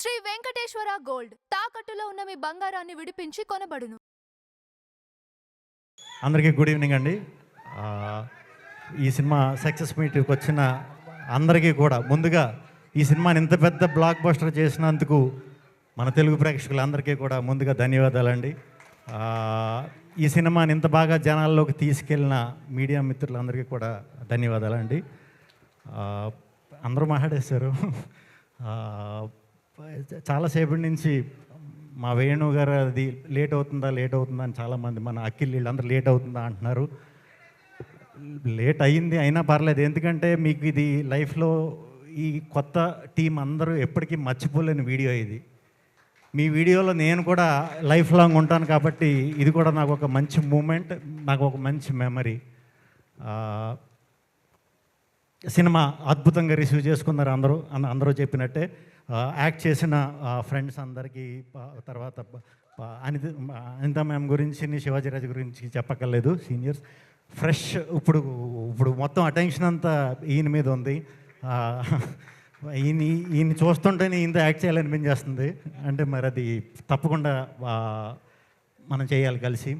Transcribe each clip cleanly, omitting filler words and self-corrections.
Shri Venkateswara gold తాకట్టులో ఉన్న మీ బంగారాన్ని విడిపించి కొనబడును. అందరికీ గుడ్ ఈవినింగ్ అండి. ఈ సినిమా సక్సెస్ మీట్కి వచ్చిన అందరికీ కూడా ముందుగా ఈ సినిమాని ఇంత పెద్ద బ్లాక్ బస్టర్ చేసినందుకు మన తెలుగు ప్రేక్షకులందరికీ కూడా ముందుగా ధన్యవాదాలండి. ఈ సినిమాని ఇంత బాగా జనాల్లోకి తీసుకెళ్ళిన మీడియా మిత్రులందరికీ కూడా ధన్యవాదాలండి. అందరూ మాట్లాడేశారు. చాలాసేపటి నుంచి మా వేణు గారు అది లేట్ అవుతుందా అని చాలామంది మన అఖిల్ వీళ్ళందరూ లేట్ అవుతుందా అంటున్నారు. లేట్ అయ్యింది అయినా పర్లేదు, ఎందుకంటే మీకు ఇది లైఫ్లో ఈ కొత్త టీం అందరూ ఎప్పటికీ మర్చిపోలేని వీడియో ఇది. మీ వీడియోలో నేను కూడా లైఫ్ లాంగ్ ఉంటాను కాబట్టి ఇది కూడా నాకు ఒక మంచి మూమెంట్, నాకు ఒక మంచి మెమరీ. సినిమా అద్భుతంగా రిసీవ్ చేసుకున్నారు అందరూ చెప్పినట్టే. యాక్ట్ చేసిన ఫ్రెండ్స్ అందరికీ, తర్వాత అనిత మ్యామ్ గురించి, శివాజీరాజు గురించి చెప్పక్కర్లేదు, సీనియర్స్. ఫ్రెష్ ఇప్పుడు మొత్తం అటెన్షన్ అంతా ఈయన మీద ఉంది. ఈయన చూస్తుంటేనే ఇంత యాక్ట్ చేయాలనిపించేస్తుంది. అంటే మరి అది తప్పకుండా మనం చేయాలి కలిసి,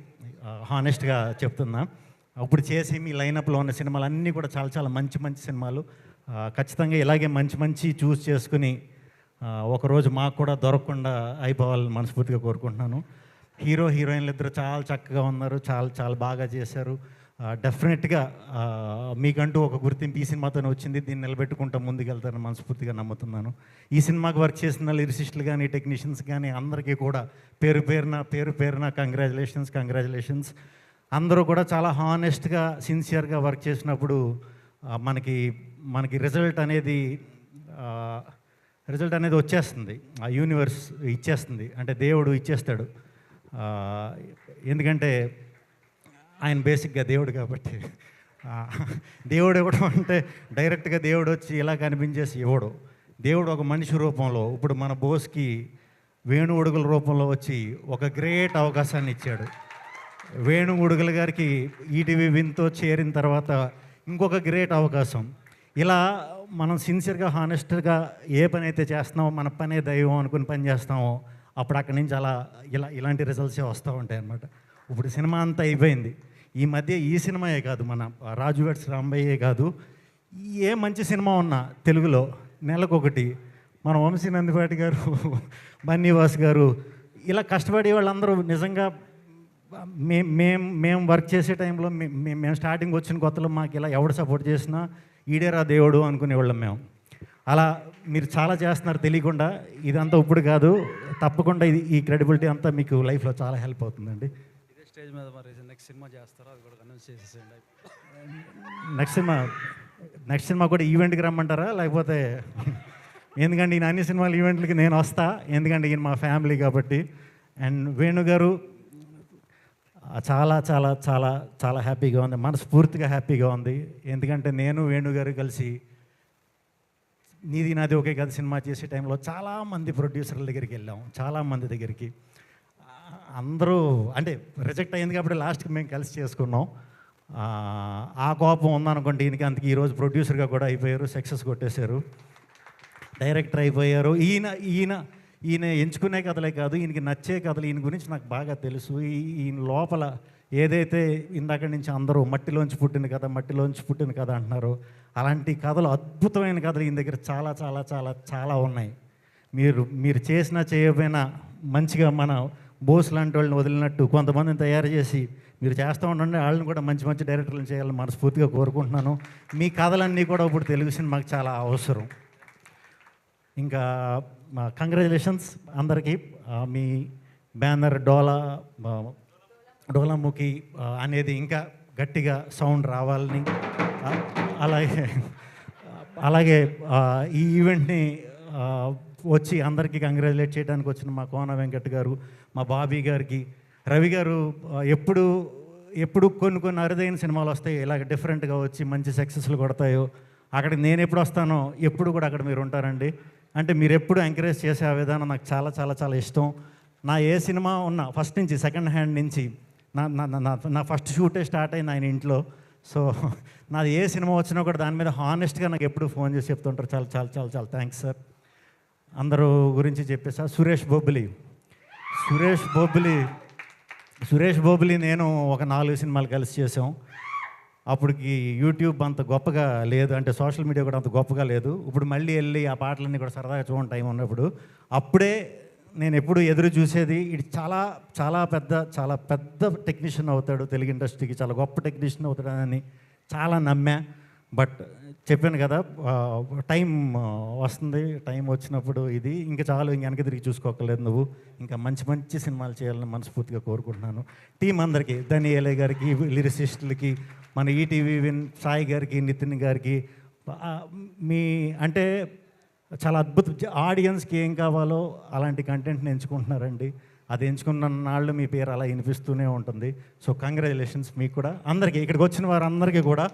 హానెస్ట్గా చెప్తున్నా. అప్పుడు చేసి మీ లైనప్లో ఉన్న సినిమాలు అన్నీ కూడా చాలా చాలా మంచి మంచి సినిమాలు. ఖచ్చితంగా ఇలాగే మంచి చూస్ చేసుకుని ఒకరోజు మాకు కూడా దొరకకుండా అయిపోవాలని మనస్ఫూర్తిగా కోరుకుంటున్నాను. హీరోయిన్లు ఇద్దరు చాలా చక్కగా ఉన్నారు, చాలా బాగా చేశారు. డెఫినెట్గా మీకంటూ ఒక గుర్తింపు ఈ సినిమాతోనే వచ్చింది. దీన్ని నిలబెట్టుకుంటూ ముందుకెళ్తారని మనస్ఫూర్తిగా నమ్ముతున్నాను. ఈ సినిమాకి వర్క్ చేసిన లిరిసిస్టులు కానీ, టెక్నీషియన్స్ కానీ అందరికీ కూడా పేరు పేరున కంగ్రాచులేషన్స్. అందరూ కూడా చాలా హానెస్ట్గా, సిన్సియర్గా వర్క్ చేసినప్పుడు మనకి రిజల్ట్ అనేది వచ్చేస్తుంది. ఆ యూనివర్స్ ఇచ్చేస్తుంది, అంటే దేవుడు ఇచ్చేస్తాడు. ఎందుకంటే ఆయన బేసిక్గా దేవుడు కాబట్టి. దేవుడు ఇవ్వడం అంటే డైరెక్ట్గా దేవుడు వచ్చి ఇలా కనిపించేసి ఇవ్వడు. దేవుడు ఒక మనిషి రూపంలో, ఇప్పుడు మన బోస్కి వేణు ఉడుగుల రూపంలో వచ్చి ఒక గ్రేట్ అవకాశాన్ని ఇచ్చాడు. వేణు ఉడుగుల గారికి ఈటీవీ విన్తో చేరిన తర్వాత ఇంకొక గ్రేట్ అవకాశం. ఇలా మనం సిన్సియర్గా, హానెస్ట్గా ఏ పని అయితే చేస్తున్నామో, మన పనే దైవం అనుకుని పని చేస్తామో, అప్పుడు అక్కడి నుంచి ఇలాంటి రిజల్ట్సే వస్తూ ఉంటాయి అన్నమాట. ఇప్పుడు సినిమా అంతా అయిపోయింది. ఈ మధ్య ఈ సినిమాయే కాదు, మన రాజు వెడ్స్ రాంబయ్యే కాదు, ఏ మంచి సినిమా ఉన్నా తెలుగులో నెలకొకటి మన వంశీ నందిపాటి గారు, బన్నీవాస్ గారు, ఇలా కష్టపడే వాళ్ళందరూ నిజంగా మేము వర్క్ చేసే టైంలో మేము స్టార్టింగ్ వచ్చిన కొత్తలో మాకు ఇలా ఎవడు సపోర్ట్ చేసినా ఈడేరా దేవుడు అనుకునేవాళ్ళం మేము. అలా మీరు చాలా చేస్తున్నారు తెలియకుండా. ఇదంతా ఇప్పుడు కాదు, తప్పకుండా ఈ క్రెడిబిలిటీ అంతా మీకు లైఫ్లో చాలా హెల్ప్ అవుతుందండి. ఇదే స్టేజ్ మీద మరి నెక్స్ట్ సినిమా చేస్తారో అది కూడా అనౌన్స్ చేసేసేయండి. నెక్స్ట్ సినిమా కూడా ఈవెంట్కి రమ్మంటారా, లేకపోతే? ఎందుకంటే ఈయన అన్ని సినిమాలు ఈవెంట్లకి నేను వస్తా, ఎందుకంటే ఈయన మా ఫ్యామిలీ కాబట్టి. అండ్ వేణు గారు చాలా చాలా చాలా చాలా హ్యాపీగా ఉంది, మనస్ఫూర్తిగా హ్యాపీగా ఉంది. ఎందుకంటే నేను వేణు గారు కలిసి నీది నాది ఒకే కథ సినిమా చేసే టైంలో చాలామంది ప్రొడ్యూసర్ల దగ్గరికి వెళ్ళాం, చాలామంది దగ్గరికి. అందరూ అంటే రిజెక్ట్ అయింది కాబట్టి లాస్ట్కి మేము కలిసి చేసుకున్నాం. ఆ కోపం ఉందనుకోండి ఈయనకి, అందుకే ఈరోజు ప్రొడ్యూసర్గా కూడా అయిపోయారు, సక్సెస్ కొట్టేశారు, డైరెక్టర్ అయిపోయారు. ఈయన ఎంచుకునే కథలే కాదు, ఈయనకి నచ్చే కథలు, ఈయన గురించి నాకు బాగా తెలుసు. ఈయన లోపల ఏదైతే ఇందాక నుంచి అందరూ మట్టిలోంచి పుట్టిన కథ అంటున్నారు, అలాంటి కథలు, అద్భుతమైన కథలు ఈయన దగ్గర చాలా చాలా చాలా చాలా ఉన్నాయి. మీరు చేసినా చేయకపోయినా మంచిగా మన బోస్ లాంటి వాళ్ళని వదిలినట్టు కొంతమందిని తయారు చేసి మీరు చేస్తూ ఉండండి. వాళ్ళని కూడా మంచి డైరెక్టర్లను చేయాలని మనస్ఫూర్తిగా కోరుకుంటున్నాను. మీ కథలన్నీ కూడా ఇప్పుడు తెలుగు సినిమాకి చాలా అవసరం. ఇంకా కంగ్రాచులేషన్స్ అందరికీ. మీ బ్యానర్ డోలాముఖి అనేది ఇంకా గట్టిగా సౌండ్ రావాలని, అలాగే ఈ ఈవెంట్ని వచ్చి అందరికీ కంగ్రాచులేట్ చేయడానికి వచ్చిన మా కోన వెంకట్ గారు, మా బాబీ గారికి, రవి గారు ఎప్పుడు కొన్ని అరుదైన సినిమాలు వస్తాయి, ఇలాగ డిఫరెంట్గా వచ్చి మంచి సక్సెస్లు కొడతాయో అక్కడికి నేను ఎప్పుడు వస్తానో ఎప్పుడు కూడా అక్కడ మీరు ఉంటారండి. అంటే మీరు ఎప్పుడు ఎంకరేజ్ చేసే ఆ విధానం నాకు చాలా చాలా చాలా ఇష్టం. నా ఏ సినిమా ఉన్నా ఫస్ట్ నుంచి, సెకండ్ హ్యాండ్ నుంచి, నా ఫస్ట్ షూటే స్టార్ట్ అయింది ఆయన ఇంట్లో. సో నాది ఏ సినిమా వచ్చినా కూడా దాని మీద హానెస్ట్గా నాకు ఎప్పుడు ఫోన్ చేసి చెప్తుంటారు. చాలా చాలా చాలా చాలా థ్యాంక్స్ సార్. అందరూ గురించి చెప్పేసా. సురేష్ బొబ్బిలి నేను ఒక 4 సినిమాలు కలిసి చేసాం. అప్పటికి యూట్యూబ్ అంత గొప్పగా లేదు, అంటే సోషల్ మీడియా కూడా అంత గొప్పగా లేదు. ఇప్పుడు మళ్ళీ వెళ్ళి ఆ పాటలన్నీ కూడా సరదాగా చూడండి టైం ఉన్నప్పుడు. అప్పుడే నేను ఎప్పుడు ఎదురు చూసేది, ఇది చాలా పెద్ద టెక్నీషియన్ అవుతాడు, తెలుగు ఇండస్ట్రీకి చాలా గొప్ప టెక్నీషియన్ అవుతాడని చాలా నమ్మా. బట్ చెప్పాను కదా, టైం వస్తుంది, టైం వచ్చినప్పుడు ఇది ఇంకా చాలు, ఇంక వెనక తిరిగి చూసుకోకలేదు నువ్వు, ఇంకా మంచి సినిమాలు చేయాలని మనస్ఫూర్తిగా కోరుకుంటున్నాను. టీం అందరికీ, ధనియేలే గారికి, లిరిసిస్టులకి, మన ఈటీవీ సాయి గారికి, నితిన్ గారికి, మీ అంటే చాలా అద్భుతం, ఆడియన్స్కి ఏం కావాలో అలాంటి కంటెంట్ని ఎంచుకుంటున్నారండి. అది ఎంచుకున్న నాళ్ళు మీ పేరు అలా వినిపిస్తూనే ఉంటుంది. సో కంగ్రాచులేషన్స్ మీకు కూడా, అందరికీ, ఇక్కడికి వచ్చిన వారందరికీ కూడా.